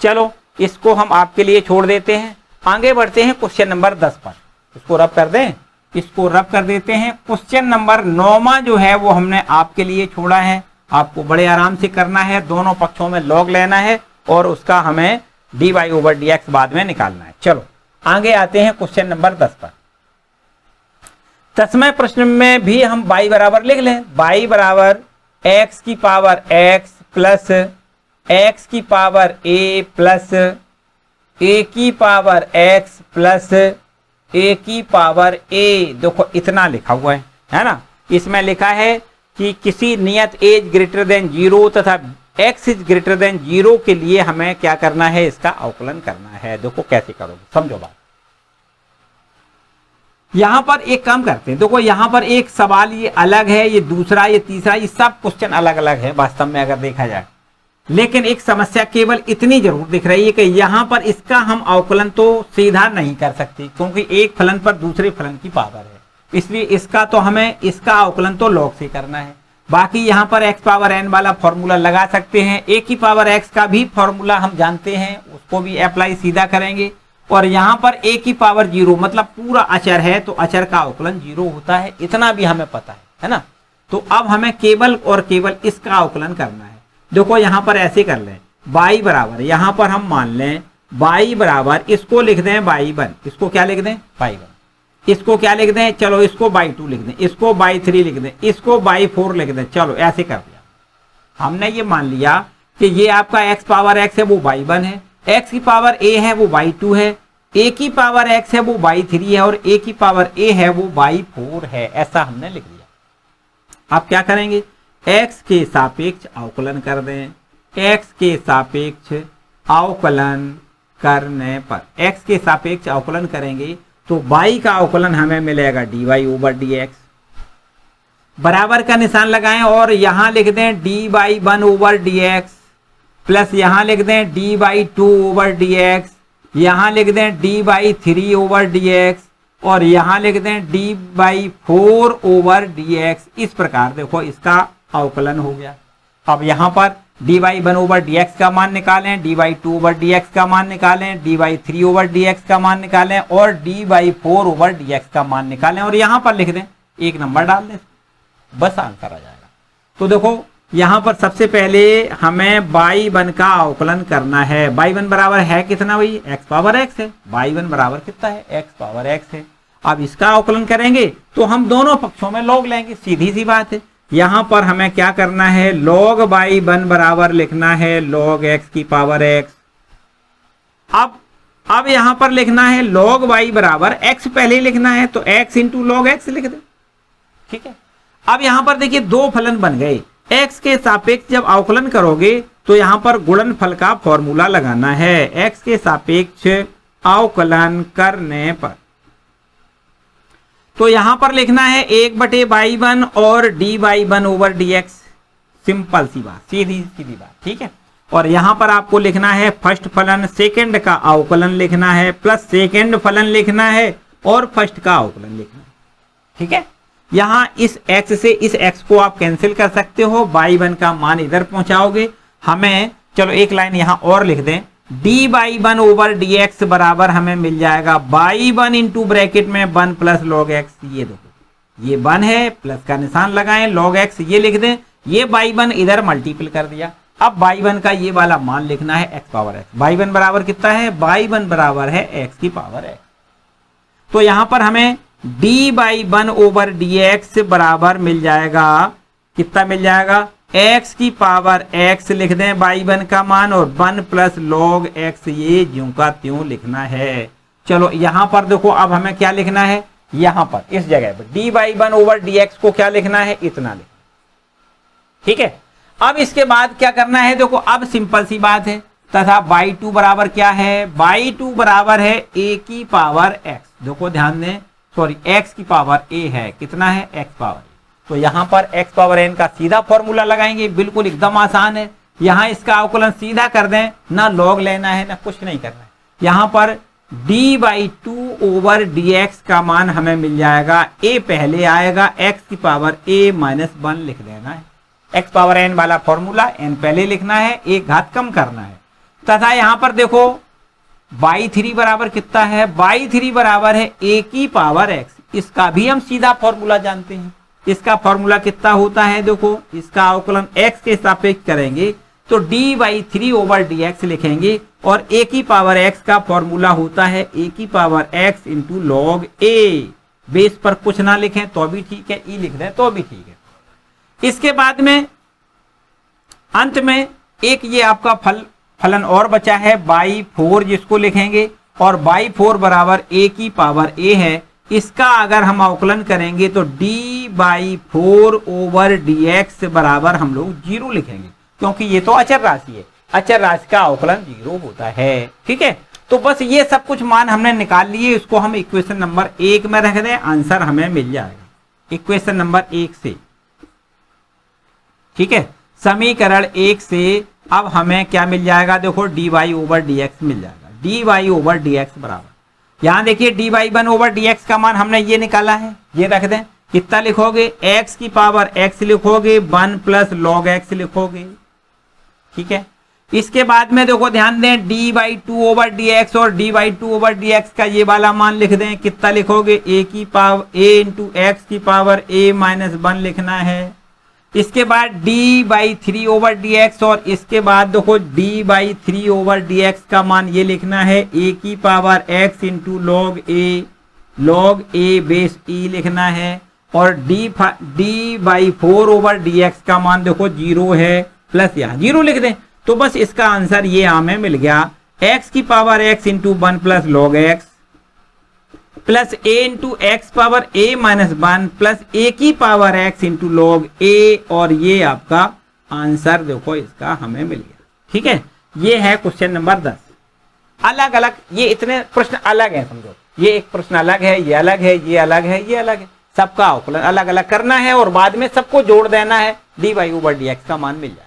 चलो इसको हम आपके लिए छोड़ देते हैं, आगे बढ़ते हैं क्वेश्चन नंबर 10 पर। इसको रब कर दें, इसको रब कर देते हैं। क्वेश्चन नंबर 9 जो है वो हमने आपके लिए छोड़ा है, आपको बड़े आराम से करना है, दोनों पक्षों में लॉग लेना है और उसका हमें dy/dx बाद में निकालना है। चलो आगे आते हैं क्वेश्चन नंबर 10 पर। 10वें प्रश्न में भी हम y बराबर लिख लें, y बराबर x की पावर x प्लस x की पावर a प्लस a की पावर x प्लस a की पावर a। देखो इतना लिखा हुआ है ना। इसमें लिखा है कि किसी नियत एज ग्रेटर देन 0 तथा x इज ग्रेटर देन 0 के लिए हमें क्या करना है, इसका अवकलन करना है। देखो कैसे करोगे, समझो बात। यहां पर एक काम करते हैं, देखो यहां पर एक सवाल ये अलग है, ये दूसरा, ये तीसरा, ये सब क्वेश्चन अलग अलग है वास्तव में अगर देखा जाए, लेकिन एक समस्या केवल इतनी जरूर दिख रही है कि यहां पर इसका हम अवकलन तो सीधा नहीं कर सकते क्योंकि एक फलन पर दूसरे फलन की पावर है, इसलिए इसका तो हमें इसका अवकलन तो लॉग से करना है। बाकी यहाँ पर x पावर n वाला फॉर्मूला लगा सकते हैं, a की पावर x का भी फॉर्मूला हम जानते हैं, उसको भी अप्लाई सीधा करेंगे। और यहाँ पर a की पावर 0 मतलब पूरा अचर है तो अचर का अवकलन 0 होता है, इतना भी हमें पता है ना। तो अब हमें केवल और केवल इसका अवकलन करना है। देखो यहाँ पर ऐसे कर लें, y बराबर, यहाँ पर हम मान लें y बराबर, इसको लिख दें y1, इसको क्या लिख दें y1, इसको क्या लिख दें, चलो इसको y2 लिख दें, इसको y3 लिख दें, इसको y4 लिख दें। चलो ऐसे कर दिया, हमने ये मान लिया कि ये आपका x पावर x है वो y1 है, x की पावर a है वो y2 है, a की पावर x है वो y3 है और a की पावर a है वो y4 है, ऐसा हमने लिख दिया। आप क्या करेंगे, x के सापेक्ष अवकलन कर दें, x के सापेक्ष अवकलन करने पर x के सापेक्ष अवकलन करेंगे तो y का अवकलन हमें मिलेगा dy/dx, बराबर का निशान लगाएं और यहां लिख दें dy1/dx प्लस यहां लिख दें dy2/dx, यहां लिख दें dy3/dx और यहां लिख दें dy4/dx। इस प्रकार देखो इसका अवकलन हो गया। अब यहां पर dy1/dx का मान निकालें, dy2/dx का मान निकालें, dy3/dx का मान निकालें और dy4/dx का मान निकालें और यहां पर लिख दें, एक नंबर डाल दें, बस आंसर आ जाएगा। तो देखो यहां पर सबसे पहले हमें y1 का अवकलन करना है। y1 बराबर है कितना भाई, x पावर x है, y1 बराबर कितना है, x पावर x है। अब इसका अवकलन करेंगे तो हम दोनों पक्षों में लॉग लेंगे, सीधी सी बात है। यहां पर हमें क्या करना है, log y1 बराबर लिखना है log x की पावर x। अब यहां पर लिखना है log y बराबर x, पहले लिखना है तो x इंटू log x लिख दे, ठीक है। अब यहां पर देखिए दो फलन बन गए, x के सापेक्ष जब अवकलन करोगे तो यहां पर गुणनफल का फॉर्मूला लगाना है, x के सापेक्ष अवकलन करने पर तो यहां पर लिखना है 1/y1 और dy1/dx, सिंपल सी बात, सीधी सीधी बात, ठीक है। और यहां पर आपको लिखना है फर्स्ट फलन सेकंड का अवकलन लिखना है प्लस सेकंड फलन लिखना है और फर्स्ट का अवकलन लिखना है, ठीक है। यहां इस x से इस x को आप कैंसिल कर सकते हो, y1 का मान इधर पहुंचाओगे। हमें चलो एक लाइन यहां और लिख दें, dy1/dx बराबर हमें मिल जाएगा y1 इंटू ब्रैकेट में 1 प्लस log x। ये देखो ये 1 है, प्लस का निशान लगाएं, log x ये लिख दें, ये y1 इधर मल्टीपल कर दिया। अब y1 का ये वाला मान लिखना है x पावर x। y1 बराबर कितना है, y1 बराबर है x की पावर x। तो यहां पर हमें dy1/dx बराबर मिल जाएगा, कितना मिल जाएगा, x की पावर x लिख दें y1 का मान और 1 प्लस log x, ये ज्यों का त्यों लिखना है। चलो यहां पर देखो अब हमें क्या लिखना है, यहां पर इस जगह पर dy1/dx को क्या लिखना है, इतना लिख, ठीक है। अब इसके बाद क्या करना है, देखो अब सिंपल सी बात है, तथा y2 बराबर क्या है, y2 बराबर है a की पावर x। देखो ध्यान दें, सॉरी x की पावर a है, कितना है x पावर। तो यहां पर x पावर n का सीधा फॉर्मूला लगाएंगे, बिल्कुल एकदम आसान है। यहां इसका अवकलन सीधा कर दें, ना लॉग लेना है ना कुछ नहीं करना है। यहां पर d/2 ओवर dx का मान हमें मिल जाएगा, a पहले आएगा, x की पावर a - 1 लिख देना है। x पावर n वाला फॉर्मूला n पहले लिखना है, एक घात कम करना है। तथा यहां पर देखो y3 बराबर कितना है, y3 बराबर है a की पावर x। इसका भी हम सीधा फॉर्मूला जानते हैं। इसका फॉर्मूला कितना होता है, देखो इसका अवकलन x के सापेक्ष करेंगे तो d/3 ओवर dx लिखेंगे, और a की पावर x का फॉर्मूला होता है a की power x into log a। Base पर कुछ ना लिखें तो भी ठीक है, e लिख दें तो भी ठीक है। इसके बाद में अंत में एक ये आपका फलन और बचा है y4, जिसको लिखेंगे, और y4 बराबर a की पावर a है। इसका अगर हम अवकलन करेंगे तो d/4 ओवर dx बराबर हम लोग 0 लिखेंगे, क्योंकि ये तो अचर राशि है, अचर राशि का अवकलन 0 होता है। ठीक है, तो बस ये सब कुछ मान हमने निकाल लिए, इसको हम इक्वेशन नंबर 1 में रख दें, आंसर हमें मिल जाएगा इक्वेशन नंबर 1 से। ठीक है, समीकरण 1 से अब हमें क्या मिल जाएगा, देखो dy ओवर dx मिल जाएगा। dy ओवर dx बराबर, यहां देखिए dy1 ओवर dx का मान हमने ये निकाला है, ये रख दें। कितना लिखोगे, x की पावर x लिखोगे, 1 प्लस लॉग x लिखोगे। ठीक है, इसके बाद में देखो ध्यान दें, d/2 ओवर dx और d/2 ओवर dx का ये वाला मान लिख दें। कितना लिखोगे, a की पावर a इंटू x की पावर a - 1 लिखना है। इसके बाद d/3 ओवर dx, और इसके बाद देखो d/3 ओवर dx का मान ये लिखना है, a की power x into log a base e लिखना है, और d/4 ओवर dx का मान देखो 0 है, प्लस यहाँ 0 लिख दें। तो बस इसका आंसर ये हमें मिल गया, x की power x into 1 plus log x plus a into x power a - 1 plus a की power x into log a, और ये आपका आंसर देखो इसका हमें मिल गया। ठीक है, ये है क्वेश्चन नंबर 10। अलग अलग ये इतने प्रश्न अलग हैं, समझो ये एक प्रश्न अलग है, ये अलग है, ये अलग है, ये अलग है, सबका अवकलन अलग अलग करना है और बाद में सबको जोड़ देना है, dy ओवर dx का मान मिल जाए।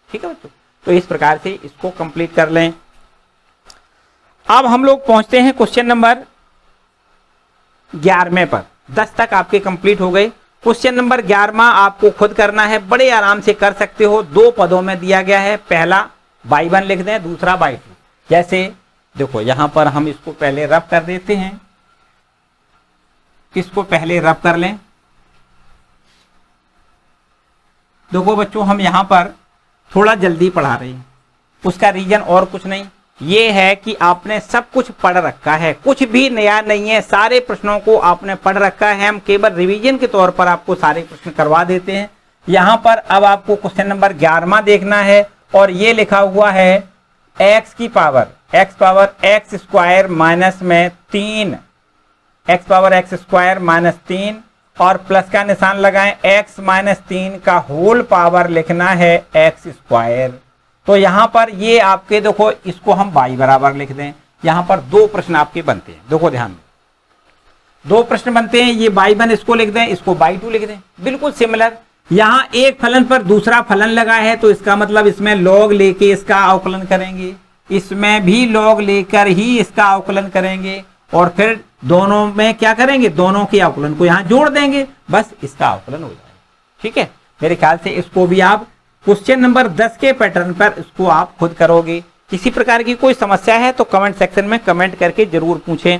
ठीक है बच्चों, तो इस प्रकार से इसको कंप्लीट कर लें। अब हम लोग पहुंचते हैं क्वेश्चन नंबर 11वें पर। 10 तक आपके कंप्लीट हो गए। क्वेश्चन नंबर 11वां आपको खुद करना है, बड़े आराम से कर सकते हो। 2 पदों में दिया गया है, पहला y1 लिख दें, दूसरा y2। जैसे देखो यहां पर हम इसको पहले रब कर देते हैं, इसको पहले रब कर लें। देखो बच्चों हम यहां पर थोड़ा जल्दी पढ़ा रहे हैं, उसका रीजन और कुछ नहीं, ये है कि आपने सब कुछ पढ़ रखा है, कुछ भी नया नहीं है, सारे प्रश्नों को आपने पढ़ रखा है। हम केवल रिवीजन के तौर पर आपको सारे प्रश्न करवा देते हैं। यहां पर अब आपको क्वेश्चन नंबर 11वां देखना है, और ये लिखा हुआ है x की पावर x स्क्वायर माइनस में 3, x power x square minus 3, और प्लस का निशान लगाएं, x माइनस 3 का होल पावर लिखना है x स्क्वायर। तो यहां पर ये आपके देखो इसको हम y बराबर लिख दें। यहां पर 2 प्रश्न आपके बनते हैं, देखो ध्यान में 2 प्रश्न बनते हैं, ये y1 इसको लिख दें, इसको y2 लिख दें, बिल्कुल सिमिलर। यहां एक फलन पर दूसरा फलन लगा है, तो इसका मतलब इसमें लॉग लेके इसका अवकलन करेंगे, इसमें भी लॉग लेकर ही इसका अवकलन करेंगे, और फिर दोनों में क्या करेंगे, दोनों के अवकलन को यहां जोड़ देंगे, बस इसका अवकलन हो जाएगा। ठीक है, मेरे ख्याल से इसको भी आप क्वेश्चन नंबर 10 के पैटर्न पर इसको आप खुद करोगे। किसी प्रकार की कोई समस्या है तो कमेंट सेक्शन में कमेंट करके जरूर पूछें।